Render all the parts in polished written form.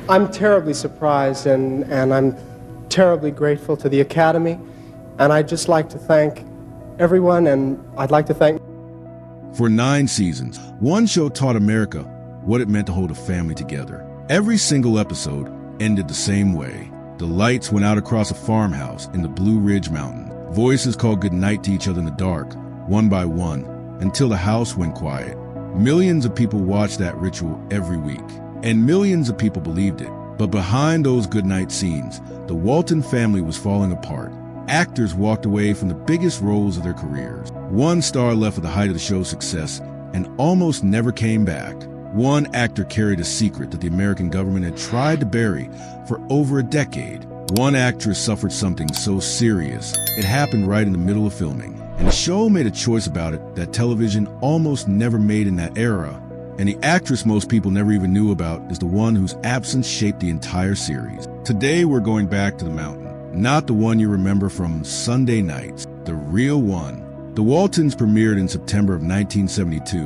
I'm terribly surprised and I'm terribly grateful to the Academy, and I'd just like to thank everyone, and I'd like to thank... For 9 seasons, one show taught America what it meant to hold a family together. Every single episode ended the same way. The lights went out across a farmhouse in the Blue Ridge Mountain. Voices called goodnight to each other in the dark, one by one, until the house went quiet. Millions of people watched that ritual every week, and millions of people believed it. But behind those goodnight scenes, the Walton family was falling apart. Actors walked away from the biggest roles of their careers. One star left at the height of the show's success and almost never came back. One actor carried a secret that the American government had tried to bury for over a decade. One actress suffered something so serious, it happened right in the middle of filming. And the show made a choice about it that television almost never made in that era. And the actress most people never even knew about is the one whose absence shaped the entire series. Today we're going back to the mountain. Not the one you remember from Sunday nights, the real one. The Waltons premiered in September of 1972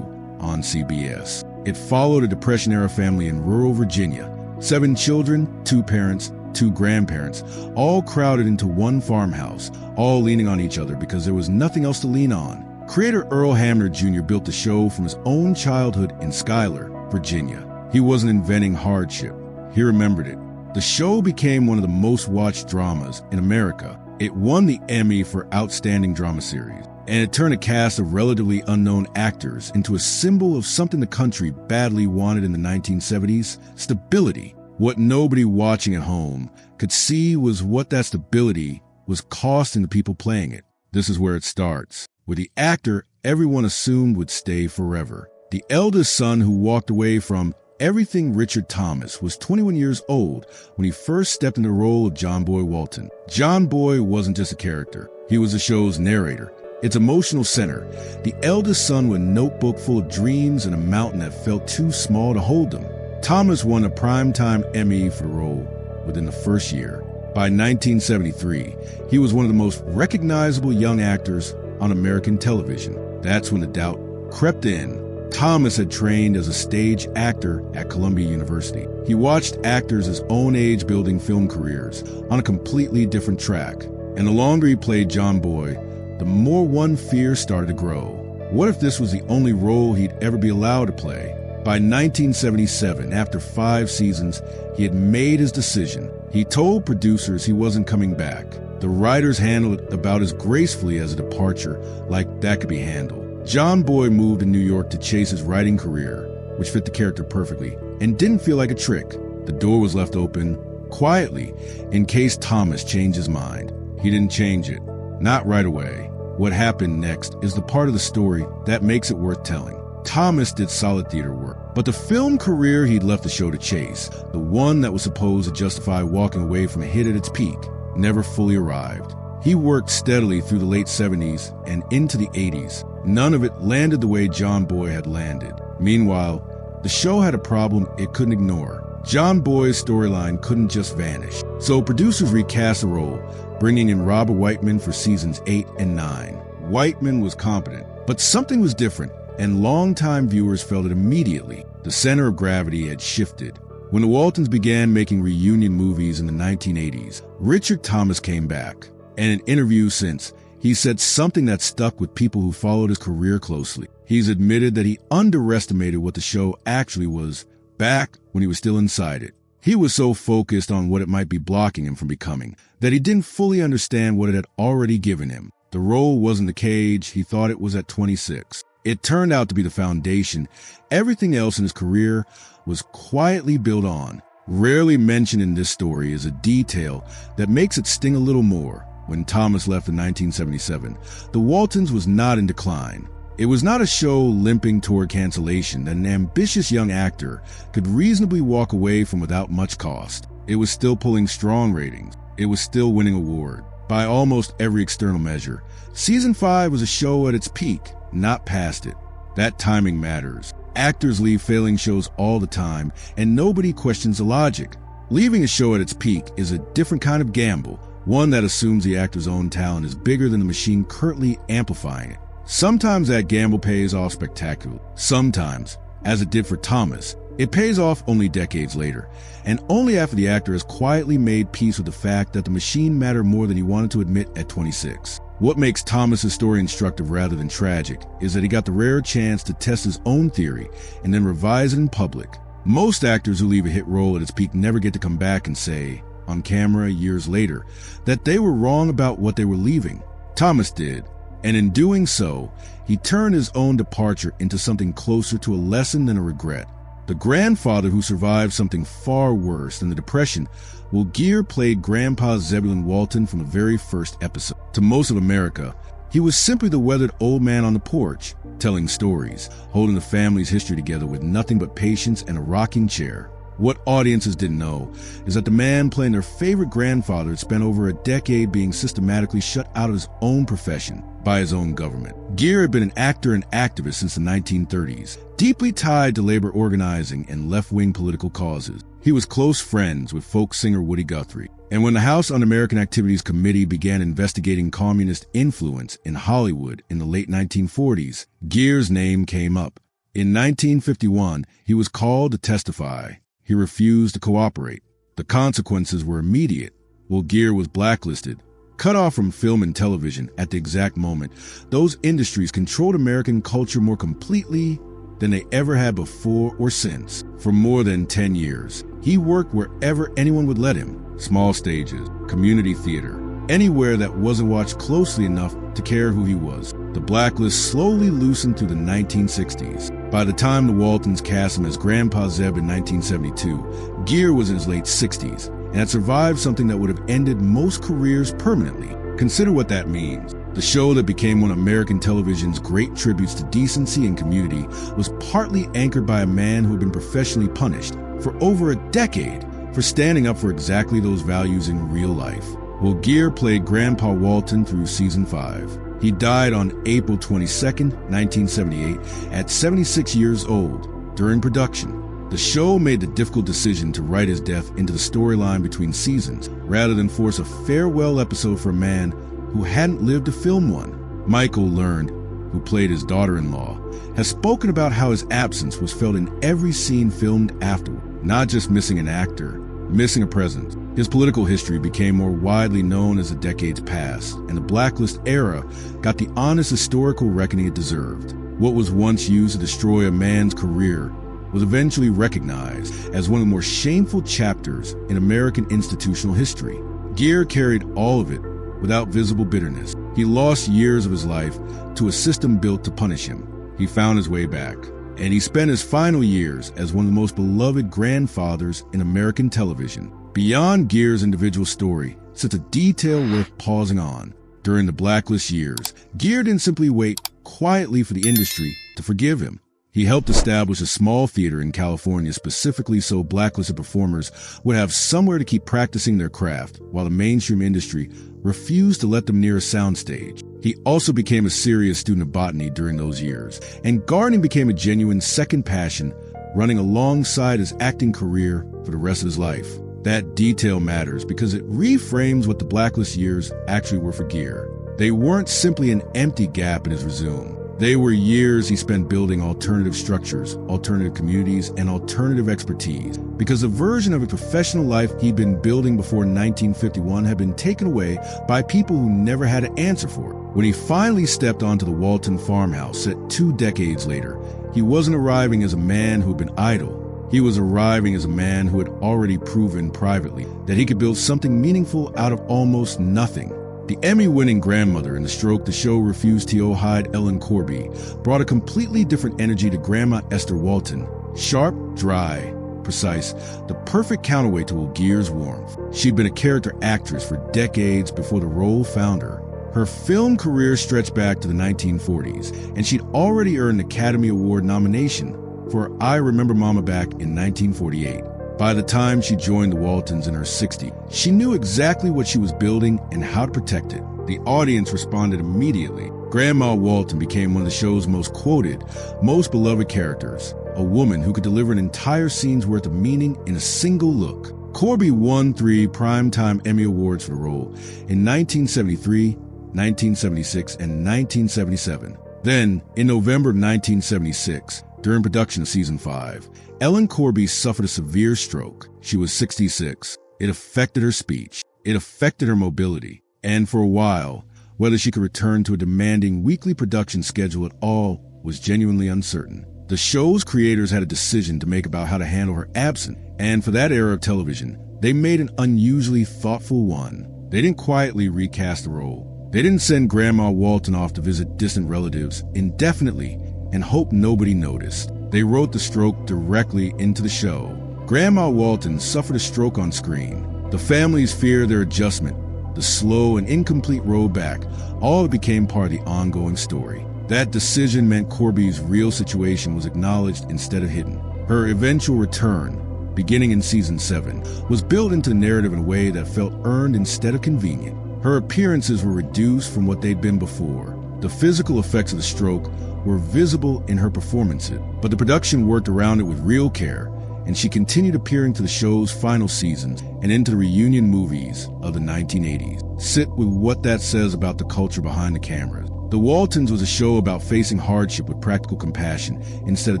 on CBS. It followed a Depression-era family in rural Virginia. 7 children, 2 parents, 2 grandparents, all crowded into one farmhouse, all leaning on each other because there was nothing else to lean on. Creator Earl Hamner Jr. built the show from his own childhood in Schuyler, Virginia. He wasn't inventing hardship. He remembered it. The show became one of the most watched dramas in America. It won the Emmy for Outstanding Drama Series, and it turned a cast of relatively unknown actors into a symbol of something the country badly wanted in the 1970s, stability. What nobody watching at home could see was what that stability was costing the people playing it. This is where it starts, with the actor everyone assumed would stay forever. The eldest son who walked away from everything, Richard Thomas, was 21 years old when he first stepped in the role of John Boy Walton. John Boy wasn't just a character. He was the show's narrator, its emotional center, the eldest son with a notebook full of dreams and a mountain that felt too small to hold him. Thomas won a Primetime Emmy for the role within the first year. By 1973, he was one of the most recognizable young actors on American television. That's when the doubt crept in. Thomas had trained as a stage actor at Columbia University. He watched actors his own age building film careers on a completely different track. And the longer he played John Boy, the more one fear started to grow. What if this was the only role he'd ever be allowed to play? By 1977, after 5 seasons, he had made his decision. He told producers he wasn't coming back. The writers handled it about as gracefully as a departure, like that could be handled. John Boy moved to New York to chase his writing career, which fit the character perfectly, and didn't feel like a trick. The door was left open, quietly, in case Thomas changed his mind. He didn't change it. Not right away. What happened next is the part of the story that makes it worth telling. Thomas did solid theater work, but the film career he'd left the show to chase, the one that was supposed to justify walking away from a hit at its peak, never fully arrived. He worked steadily through the late 70s and into the 80s. None of it landed the way John Boy had landed. Meanwhile, the show had a problem it couldn't ignore. John Boy's storyline couldn't just vanish. So producers recast the role, bringing in Robert Whiteman for seasons 8 and 9. Whiteman was competent, but something was different, and longtime viewers felt it immediately. The center of gravity had shifted. When the Waltons began making reunion movies in the 1980s, Richard Thomas came back. And in interviews since, he said something that stuck with people who followed his career closely. He's admitted that he underestimated what the show actually was back when he was still inside it. He was so focused on what it might be blocking him from becoming that he didn't fully understand what it had already given him. The role wasn't the cage he thought it was at 26. It turned out to be the foundation. Everything else in his career was quietly built on. Rarely mentioned in this story is a detail that makes it sting a little more. When Thomas left in 1977, the Waltons was not in decline. It was not a show limping toward cancellation that an ambitious young actor could reasonably walk away from without much cost. It was still pulling strong ratings. It was still winning awards. By almost every external measure, Season 5 was a show at its peak, not past it. That timing matters. Actors leave failing shows all the time, and nobody questions the logic. Leaving a show at its peak is a different kind of gamble, one that assumes the actor's own talent is bigger than the machine currently amplifying it. Sometimes that gamble pays off spectacularly. Sometimes, as it did for Thomas, It pays off only decades later, and only after the actor has quietly made peace with the fact that the machine mattered more than he wanted to admit at 26. What makes Thomas's story instructive rather than tragic is that he got the rare chance to test his own theory and then revise it in public. Most actors who leave a hit role at its peak never get to come back and say, on camera years later, that they were wrong about what they were leaving. Thomas did, and in doing so, he turned his own departure into something closer to a lesson than a regret. The grandfather who survived something far worse than the Depression, Will Gere played Grandpa Zebulon Walton from the very first episode. To most of America, he was simply the weathered old man on the porch, telling stories, holding the family's history together with nothing but patience and a rocking chair. What audiences didn't know is that the man playing their favorite grandfather had spent over a decade being systematically shut out of his own profession by his own government. Gere had been an actor and activist since the 1930s, deeply tied to labor organizing and left-wing political causes. He was close friends with folk singer Woody Guthrie. And when the House Un-American Activities Committee began investigating communist influence in Hollywood in the late 1940s, Gere's name came up. In 1951, he was called to testify. He refused to cooperate. The consequences were immediate. Will Gere was blacklisted, cut off from film and television at the exact moment those industries controlled American culture more completely than they ever had before or since. For more than 10 years, he worked wherever anyone would let him. Small stages, community theater, anywhere that wasn't watched closely enough to care who he was. The blacklist slowly loosened through the 1960s. By the time the Waltons cast him as Grandpa Zeb in 1972, Gere was in his late 60s and had survived something that would have ended most careers permanently. Consider what that means. The show that became one of American television's great tributes to decency and community was partly anchored by a man who had been professionally punished for over a decade for standing up for exactly those values in real life. Will Gere played Grandpa Walton through season 5. He died on April 22, 1978, at 76 years old during production. The show made the difficult decision to write his death into the storyline between seasons, rather than force a farewell episode for a man who hadn't lived to film one. Michael Learned, who played his daughter-in-law, has spoken about how his absence was felt in every scene filmed afterward. Not just missing an actor, missing a presence. His political history became more widely known as the decades passed, and the blacklist era got the honest historical reckoning it deserved. What was once used to destroy a man's career was eventually recognized as one of the more shameful chapters in American institutional history. Gere carried all of it without visible bitterness. He lost years of his life to a system built to punish him. He found his way back, and he spent his final years as one of the most beloved grandfathers in American television. Beyond Gere's individual story sits a detail worth pausing on. During the blacklist years, Gere didn't simply wait quietly for the industry to forgive him. He helped establish a small theater in California specifically so blacklisted performers would have somewhere to keep practicing their craft, while the mainstream industry refused to let them near a soundstage. He also became a serious student of botany during those years, and gardening became a genuine second passion, running alongside his acting career for the rest of his life. That detail matters because it reframes what the blacklist years actually were for Gere. They weren't simply an empty gap in his resume. They were years he spent building alternative structures, alternative communities, and alternative expertise, because the version of a professional life he'd been building before 1951 had been taken away by people who never had to answer for it. When he finally stepped onto the Walton farmhouse set 2 decades later, he wasn't arriving as a man who'd been idle. He was arriving as a man who had already proven privately that he could build something meaningful out of almost nothing. The Emmy-winning grandmother in the stroke the show refused to hide Ellen Corby brought a completely different energy to Grandma Esther Walton. Sharp, dry, precise, the perfect counterweight to Will Gere's warmth. She'd been a character actress for decades before the role found her. Her film career stretched back to the 1940s, and she'd already earned an Academy Award nomination for I Remember Mama back in 1948. By the time she joined the Waltons in her 60s, she knew exactly what she was building and how to protect it. The audience responded immediately. Grandma Walton became one of the show's most quoted, most beloved characters, a woman who could deliver an entire scene's worth of meaning in a single look. Corby won 3 Primetime Emmy Awards for the role in 1973, 1976, and 1977. Then, in November 1976, During production of season 5, Ellen Corby suffered a severe stroke. She was 66. It affected her speech. It affected her mobility. And for a while, whether she could return to a demanding weekly production schedule at all was genuinely uncertain. The show's creators had a decision to make about how to handle her absence, and for that era of television, they made an unusually thoughtful one. They didn't quietly recast the role. They didn't send Grandma Walton off to visit distant relatives indefinitely and hope nobody noticed. They wrote the stroke directly into the show. Grandma Walton suffered a stroke on screen. The families feared their adjustment, the slow and incomplete road back, all became part of the ongoing story. That decision meant Corby's real situation was acknowledged instead of hidden. Her eventual return, beginning in season 7, was built into the narrative in a way that felt earned instead of convenient. Her appearances were reduced from what they'd been before. The physical effects of the stroke were visible in her performances, but the production worked around it with real care, and she continued appearing to the show's final seasons and into the reunion movies of the 1980s. Sit with what that says about the culture behind the cameras. The Waltons was a show about facing hardship with practical compassion instead of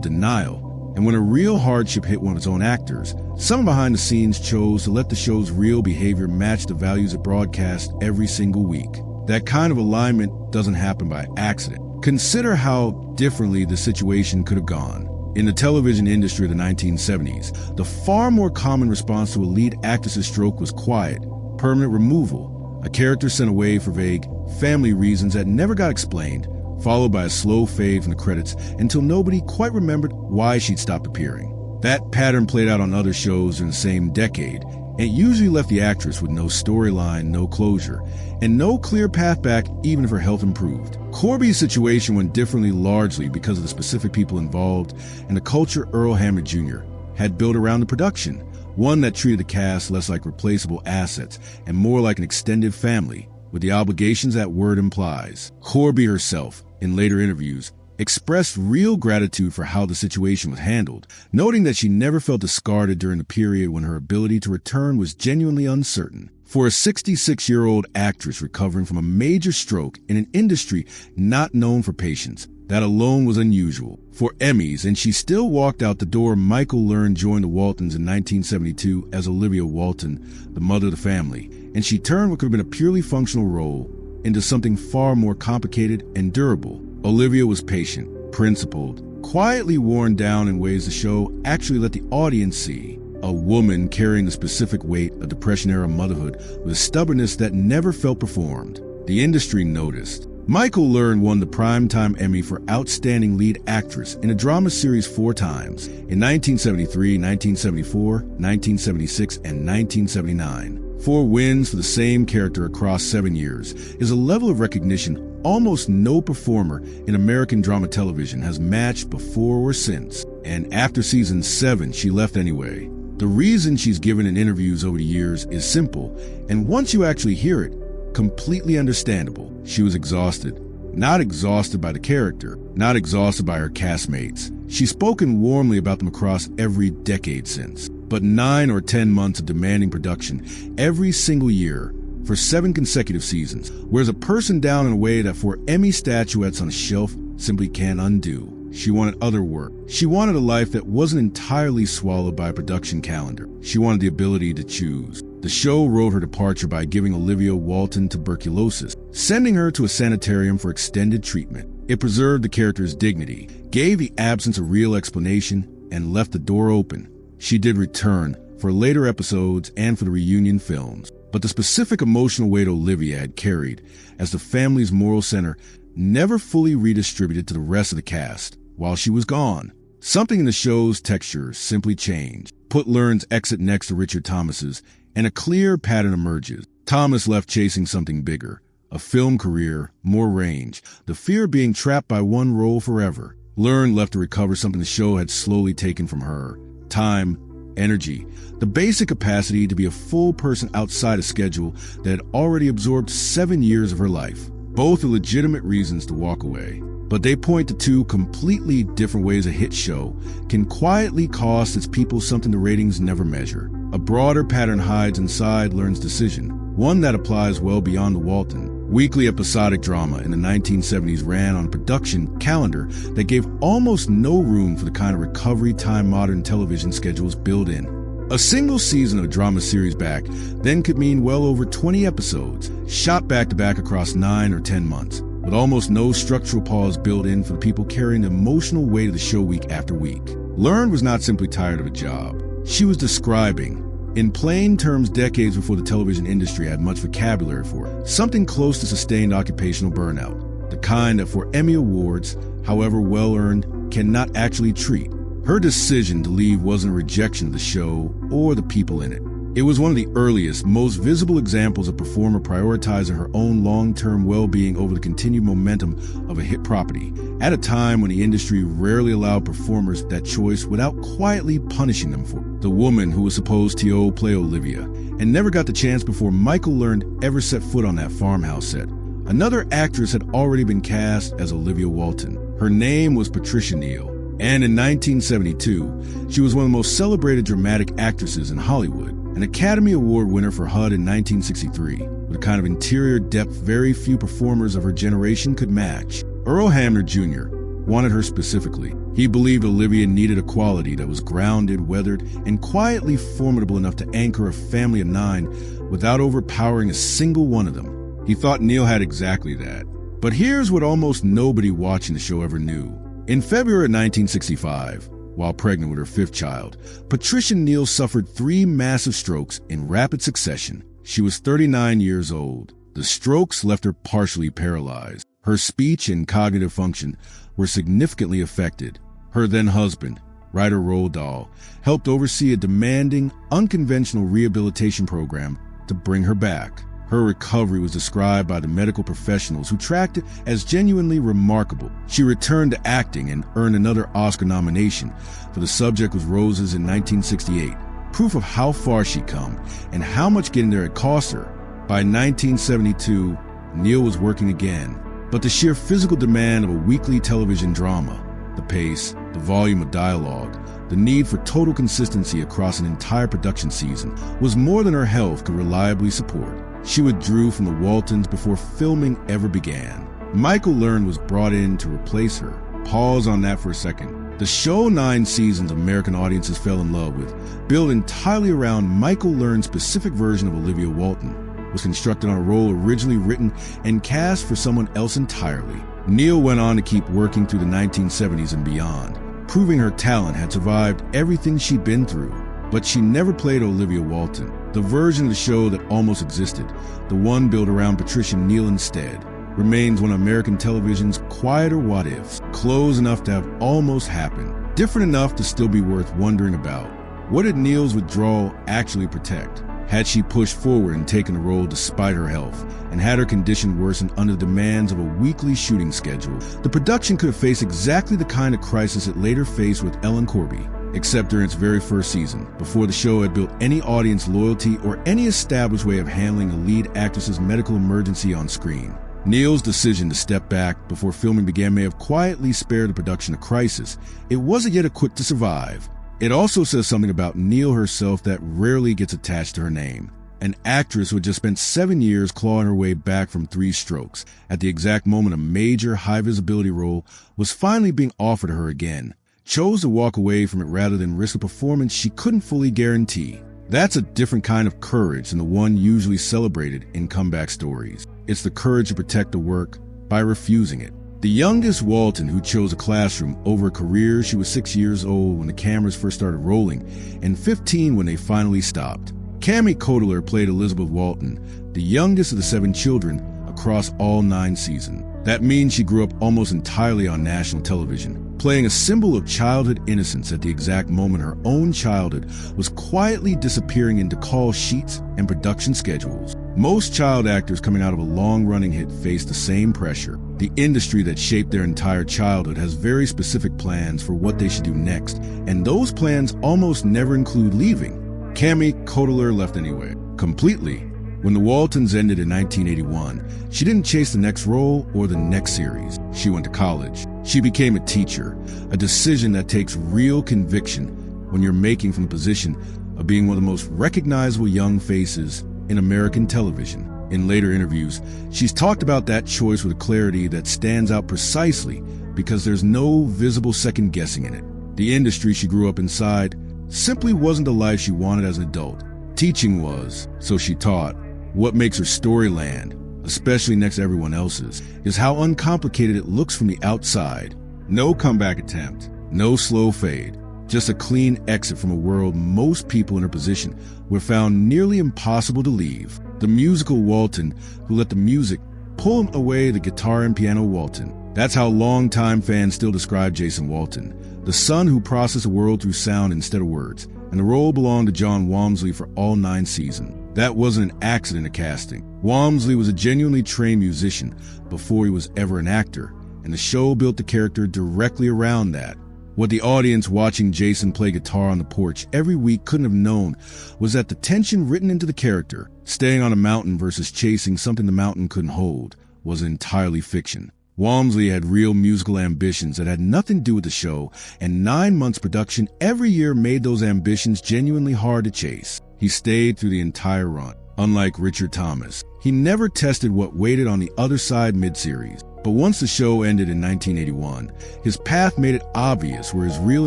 denial, and when a real hardship hit one of its own actors, someone behind the scenes chose to let the show's real behavior match the values it broadcast every single week. That kind of alignment doesn't happen by accident. Consider how differently the situation could have gone. In the television industry of the 1970s, the far more common response to a lead actress's stroke was quiet, permanent removal, a character sent away for vague family reasons that never got explained, followed by a slow fade from the credits until nobody quite remembered why she'd stopped appearing. That pattern played out on other shows in the same decade, and it usually left the actress with no storyline, no closure, and no clear path back even if her health improved. Corby's situation went differently largely because of the specific people involved and the culture Earl Hammond Jr. had built around the production, one that treated the cast less like replaceable assets and more like an extended family, with the obligations that word implies. Corby herself, in later interviews, expressed real gratitude for how the situation was handled, noting that she never felt discarded during the period when her ability to return was genuinely uncertain. For a 66-year-old actress recovering from a major stroke in an industry not known for patience, that alone was unusual. For Emmys, and she still walked out the door, Michael Learn joined the Waltons in 1972 as Olivia Walton, the mother of the family, and she turned what could have been a purely functional role into something far more complicated and durable. Olivia was patient, principled, quietly worn down in ways the show actually let the audience see. A woman carrying the specific weight of Depression-era motherhood with a stubbornness that never felt performed. The industry noticed. Michael Learn won the Primetime Emmy for Outstanding Lead Actress in a drama series 4 times, in 1973, 1974, 1976, and 1979. 4 wins for the same character across 7 years is a level of recognition almost no performer in American drama television has matched before or since. And after season 7, she left anyway. The reason she's given in interviews over the years is simple, and once you actually hear it, completely understandable. She was exhausted. Not exhausted by the character, not exhausted by her castmates. She's spoken warmly about them across every decade since. But 9 or 10 months of demanding production every single year for 7 consecutive seasons wears a person down in a way that 4 Emmy statuettes on a shelf simply can't undo. She wanted other work. She wanted a life that wasn't entirely swallowed by a production calendar. She wanted the ability to choose. The show wrote her departure by giving Olivia Walton tuberculosis, sending her to a sanitarium for extended treatment. It preserved the character's dignity, gave the absence a real explanation, and left the door open. She did return for later episodes and for the reunion films, but the specific emotional weight Olivia had carried as the family's moral center never fully redistributed to the rest of the cast while she was gone. Something in the show's texture simply changed. Put Learn's exit next to Richard Thomas's, and a clear pattern emerges. Thomas left chasing something bigger, a film career, more range, the fear of being trapped by one role forever. Learn left to recover something the show had slowly taken from her: time, energy, the basic capacity to be a full person outside a schedule that had already absorbed 7 years of her life. Both are legitimate reasons to walk away, but they point to 2 completely different ways a hit show can quietly cost its people something the ratings never measure. A broader pattern hides inside Learn's decision, one that applies well beyond the Walton Weekly episodic drama in the 1970s ran on a production calendar that gave almost no room for the kind of recovery time modern television schedules built in. A single season of a drama series back then could mean well over 20 episodes, shot back-to-back across 9 or 10 months, with almost no structural pause built in for the people carrying the emotional weight of the show week after week. Learn was not simply tired of a job. She was describing, in plain terms decades before the television industry had much vocabulary for it, something close to sustained occupational burnout, the kind that for Emmy Awards, however well-earned, cannot actually treat. Her decision to leave wasn't a rejection of the show or the people in it. It was one of the earliest, most visible examples of a performer prioritizing her own long-term well-being over the continued momentum of a hit property, at a time when the industry rarely allowed performers that choice without quietly punishing them for it. The woman who was supposed to play Olivia and never got the chance before Michael learned ever set foot on that farmhouse set. Another actress had already been cast as Olivia Walton. Her name was Patricia Neal, and in 1972, she was one of the most celebrated dramatic actresses in Hollywood. An Academy Award winner for HUD in 1963, with a kind of interior depth very few performers of her generation could match. Earl Hamner Jr. wanted her specifically. He believed Olivia needed a quality that was grounded, weathered, and quietly formidable enough to anchor a family of 9 without overpowering a single one of them. He thought Neal had exactly that. But here's what almost nobody watching the show ever knew. In February of 1965, while pregnant with her 5th child, Patricia Neal suffered 3 massive strokes in rapid succession. She was 39 years old. The strokes left her partially paralyzed. Her speech and cognitive function were significantly affected. Her then-husband, writer Roald Dahl, helped oversee a demanding, unconventional rehabilitation program to bring her back. Her recovery was described by the medical professionals who tracked it as genuinely remarkable. She returned to acting and earned another Oscar nomination for The Subject Was Roses in 1968, proof of how far she'd come and how much getting there had cost her. By 1972, Neal was working again, but the sheer physical demand of a weekly television drama, the pace, the volume of dialogue, the need for total consistency across an entire production season was more than her health could reliably support. She withdrew from the Waltons before filming ever began. Michael Learn was brought in to replace her. Pause on that for a second. The show 9 seasons American audiences fell in love with, built entirely around Michael Learn's specific version of Olivia Walton, was constructed on a role originally written and cast for someone else entirely. Neal went on to keep working through the 1970s and beyond, proving her talent had survived everything she'd been through. But she never played Olivia Walton, the version of the show that almost existed, the one built around Patricia Neal instead, remains one of American television's quieter what-ifs, close enough to have almost happened, different enough to still be worth wondering about. What did Neal's withdrawal actually protect? Had she pushed forward and taken the role despite her health, and had her condition worsened under the demands of a weekly shooting schedule, the production could have faced exactly the kind of crisis it later faced with Ellen Corby, except during its very first season, before the show had built any audience loyalty or any established way of handling a lead actress's medical emergency on screen. Neal's decision to step back before filming began may have quietly spared the production a crisis. It wasn't yet equipped to survive. It also says something about Neal herself that rarely gets attached to her name. An actress who had just spent 7 years clawing her way back from 3 strokes, at the exact moment a major high-visibility role was finally being offered her again, chose to walk away from it rather than risk a performance she couldn't fully guarantee. That's a different kind of courage than the one usually celebrated in comeback stories. It's the courage to protect the work by refusing it. The youngest Walton who chose a classroom over a career, she was 6 years old when the cameras first started rolling, and 15 when they finally stopped. Cami Cotler played Elizabeth Walton, the youngest of the 7 children, across all 9 seasons. That means she grew up almost entirely on national television, playing a symbol of childhood innocence at the exact moment her own childhood was quietly disappearing into call sheets and production schedules. Most child actors coming out of a long-running hit face the same pressure. The industry that shaped their entire childhood has very specific plans for what they should do next, and those plans almost never include leaving. Cami Cotler left anyway, completely. When the Waltons ended in 1981, she didn't chase the next role or the next series. She went to college. She became a teacher, a decision that takes real conviction when you're making from the position of being one of the most recognizable young faces in American television. In later interviews, she's talked about that choice with a clarity that stands out precisely because there's no visible second guessing in it. The industry she grew up inside simply wasn't the life she wanted as an adult. Teaching was, so she taught. What makes her story land, especially next to everyone else's, is how uncomplicated it looks from the outside. No comeback attempt, no slow fade, just a clean exit from a world most people in her position would have found nearly impossible to leave. The musical Walton who let the music pull away the guitar and piano Walton. That's how longtime fans still describe Jason Walton, the son who processed the world through sound instead of words, and the role belonged to John Walmsley for all 9 seasons. That wasn't an accident of casting. Walmsley was a genuinely trained musician before he was ever an actor, and the show built the character directly around that. What the audience watching Jason play guitar on the porch every week couldn't have known was that the tension written into the character, staying on a mountain versus chasing something the mountain couldn't hold, was entirely fiction. Walmsley had real musical ambitions that had nothing to do with the show, and 9 months production every year made those ambitions genuinely hard to chase. He stayed through the entire run. Unlike Richard Thomas, he never tested what waited on the other side mid-series. But once the show ended in 1981, his path made it obvious where his real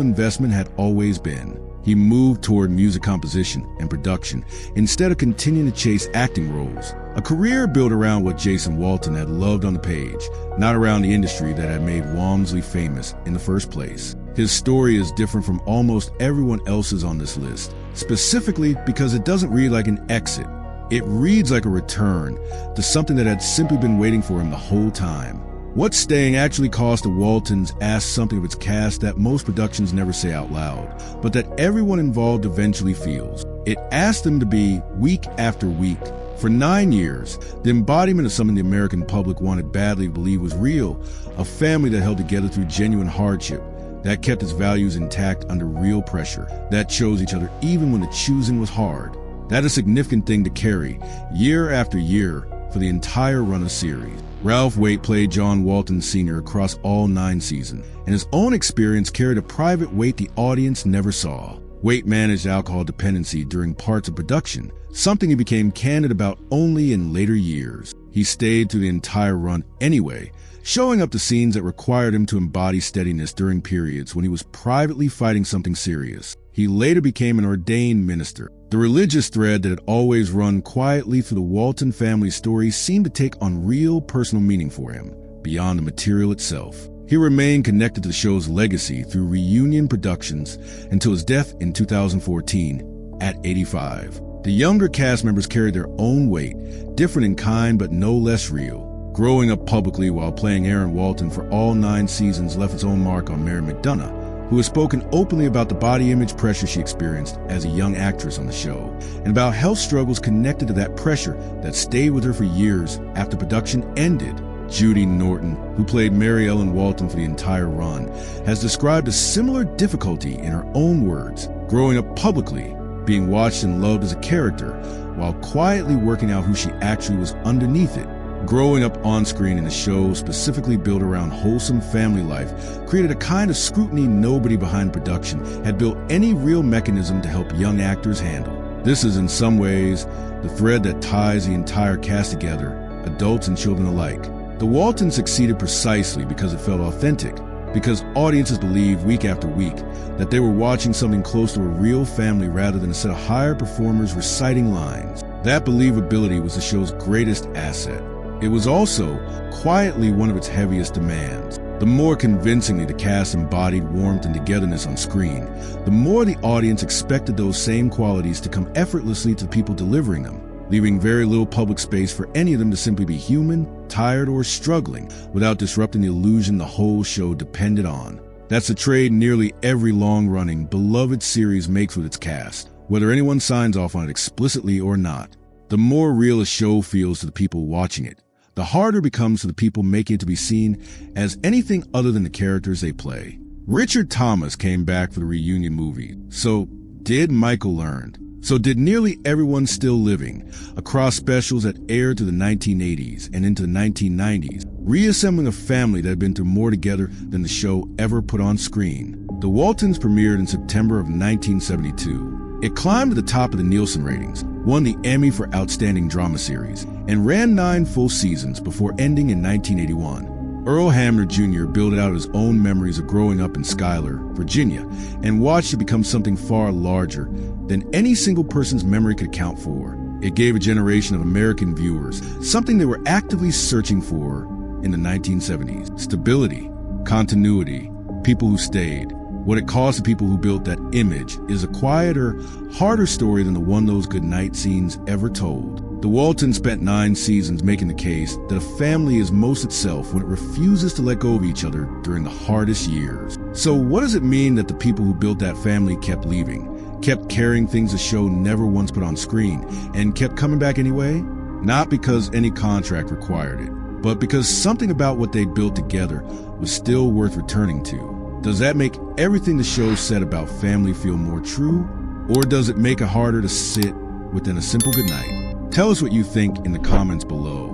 investment had always been. He moved toward music composition and production instead of continuing to chase acting roles. A career built around what Jason Walton had loved on the page, not around the industry that had made Walmsley famous in the first place. His story is different from almost everyone else's on this list, specifically because it doesn't read like an exit. It reads like a return to something that had simply been waiting for him the whole time. What staying actually cost the Waltons asked something of its cast that most productions never say out loud, but that everyone involved eventually feels. It asked them to be week after week. For 9 years, the embodiment of something the American public wanted badly to believe was real, a family that held together through genuine hardship, that kept its values intact under real pressure, that chose each other even when the choosing was hard. That's a significant thing to carry, year after year, for the entire run of series. Ralph Waite played John Walton Sr. across all 9 seasons, and his own experience carried a private weight the audience never saw. Waite managed alcohol dependency during parts of production, something he became candid about only in later years. He stayed through the entire run anyway, showing up to scenes that required him to embody steadiness during periods when he was privately fighting something serious. He later became an ordained minister. The religious thread that had always run quietly through the Walton family story seemed to take on real personal meaning for him, beyond the material itself. He remained connected to the show's legacy through reunion productions until his death in 2014 at 85. The younger cast members carried their own weight, different in kind but no less real. Growing up publicly while playing Aaron Walton for all 9 seasons left its own mark on Mary McDonough, who has spoken openly about the body image pressure she experienced as a young actress on the show, and about health struggles connected to that pressure that stayed with her for years after production ended. Judy Norton, who played Mary Ellen Walton for the entire run, has described a similar difficulty in her own words, growing up publicly, being watched and loved as a character, while quietly working out who she actually was underneath it. Growing up on screen in a show specifically built around wholesome family life created a kind of scrutiny nobody behind production had built any real mechanism to help young actors handle. This is in some ways the thread that ties the entire cast together, adults and children alike. The Waltons succeeded precisely because it felt authentic, because audiences believed week after week that they were watching something close to a real family rather than a set of hired performers reciting lines. That believability was the show's greatest asset. It was also quietly one of its heaviest demands. The more convincingly the cast embodied warmth and togetherness on screen, the more the audience expected those same qualities to come effortlessly to the people delivering them, leaving very little public space for any of them to simply be human, tired, or struggling without disrupting the illusion the whole show depended on. That's a trade nearly every long-running, beloved series makes with its cast, whether anyone signs off on it explicitly or not. The more real a show feels to the people watching it, the harder it becomes for the people making it to be seen as anything other than the characters they play. Richard Thomas came back for the reunion movie. So did Michael Learn. So did nearly everyone still living, across specials that aired through the 1980s and into the 1990s, reassembling a family that had been through more together than the show ever put on screen. The Waltons premiered in September of 1972. It climbed to the top of the Nielsen ratings, won the Emmy for Outstanding Drama Series, and ran 9 full seasons before ending in 1981. Earl Hamner Jr. built out his own memories of growing up in Schuyler, Virginia, and watched it become something far larger than any single person's memory could account for. It gave a generation of American viewers something they were actively searching for in the 1970s: stability, continuity, people who stayed. What it cost the people who built that image is a quieter, harder story than the one those goodnight scenes ever told. The Waltons spent 9 seasons making the case that a family is most itself when it refuses to let go of each other during the hardest years. So what does it mean that the people who built that family kept leaving, kept carrying things the show never once put on screen, and kept coming back anyway? Not because any contract required it, but because something about what they built together was still worth returning to. Does that make everything the show said about family feel more true? Or does it make it harder to sit within a simple goodnight? Tell us what you think in the comments below.